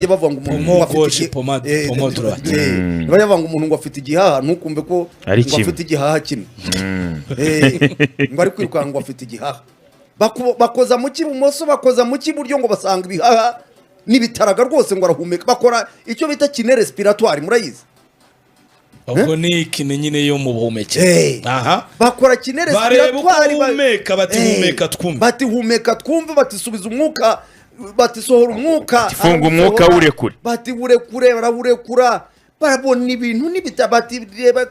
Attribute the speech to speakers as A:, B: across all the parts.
A: bavuga ngo umuntu afite
B: pomodoro
A: bavuga ngo umuntu ngo afite igihaha ntukumve ko ngo afite igihaha kimwe ngo ari kwiruka ngo afite igihaha bakoza mu kibumoso bakoza mu kiburyo ngo basanga ibihaha n'ibitaraga rwose ngo arahumeka bakora icyo bita kine respiratoire murayizi
B: ubwo ni kine nyine yo mu buhumekero
A: bakora kine respiratoire
B: bahumeka batihumeka twumve
A: batihumeka twumve batisubiza umwuka batisohora umwuka
C: funga umwuka urekure
A: bati urekure baraburekura barabona ibintu n'ibitabati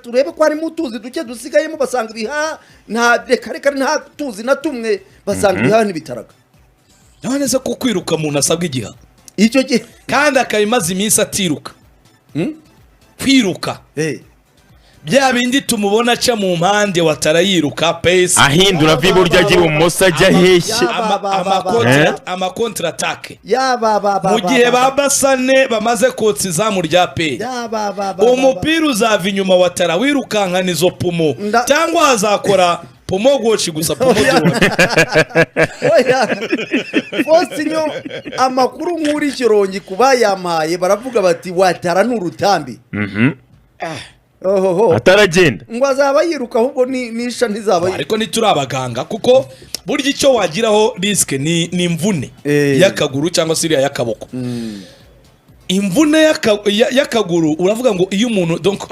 A: turebe ko harimo utuzi duke dusigayemo basanga ibihaha nta reka nta tuzi na tumwe basanga ibihaha n'ibitaraga
B: none se ko kwiruka umuntu asabwa igiha
A: icyo gihe
B: kandi akayimaza iminsi atiruka kwiruka bya bindi tumubona aca mu mpande watarayiruka pace
C: ahindura viburyo agira umusa ajya heshye
B: amakontra attaque mu gihe babasane bamaze kotsa izamu rya pe umupira uzava inyuma watara wirukankana izo pumo cyangwa hazakora pomo gochi gusa pomo
A: Fosinyo amakuru nkuri kirongi kubayamaye baravuga bati watara n'urutambi
C: ataragenda
A: ngo azaba yiruka ahubwo nisha ntizaba
B: ariko nituri abaganga kuko burya icyo wagiraho risk ni imvune y'akaguru cyangwa se iriya y'akaboko imvune y'akaguru uravuga ngo iyo umuntu donc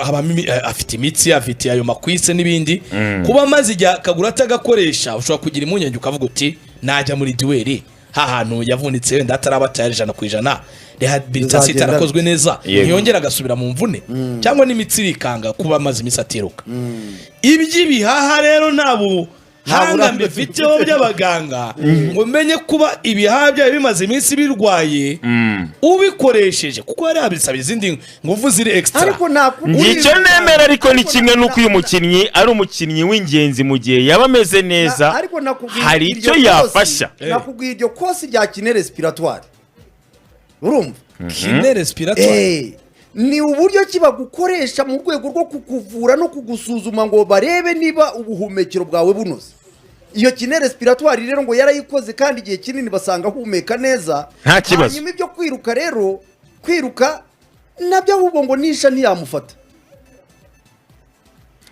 B: afite imitsi afite ayo makwise n'ibindi kuba amaze igihe akaguru atagakoresha ushobora kugira impungenge ukavuga uti najya muri duel hahantu yavunitse wenda ataraba tayari 100% rehabilitation itarakozwe neza ntiyongera agasubira mu mvune cyangwa n'imitsi irikanga kuba amaze iminsi atiruka iby'ibihaha rero nabo hanga mbifiteho by'abaganga ngo menye kuba ibihaha byawe bimaze iminsi birwaye ubikoresheje kuko hari abisaba izindi nguvu ziri extra
A: ariko
C: nicyo nemera ariko ni kimwe nuko uyu mukinnyi ari umukinnyi w'ingenzi mu gihe yaba ameze neza hari icyo yafasha
A: nakubwiye iryo kosi rya kine respiratoire urumva
B: kine respiratoire
A: ni uburyo kibagukoresha mu rwego rwo kukuvura no kugusuzuma ngo barebe niba ubuhumekero bwawe bunoze iyo kine respiratoire rero ngo yarayikoze kandi igihe kinini basanga humeka neza
C: nta kibazo
A: hanyuma ibyo kwiruka rero kwiruka nabyo ahubwo ngo nisha ntiyamufata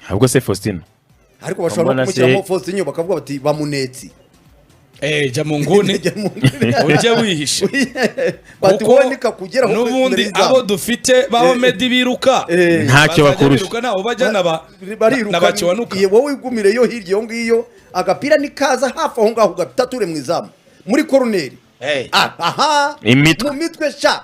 C: ahubwo se Faustino
A: ariko bashobora kumushyiramo Faustino bakavuga bati bamunetsi
B: jya mu nguni ujye wihishe
A: batiboneka kugera
B: n'ubundi abo dufite baba medi biruka
C: ntacyo bakurusha
B: nabo bajya n'abakiwanuka
A: wowe igumire yo hirya yo ngiyo agapira nikaza hafi aho ngaho gatature mu izamu muri koroneri
C: imitwe
A: mu mitwe sha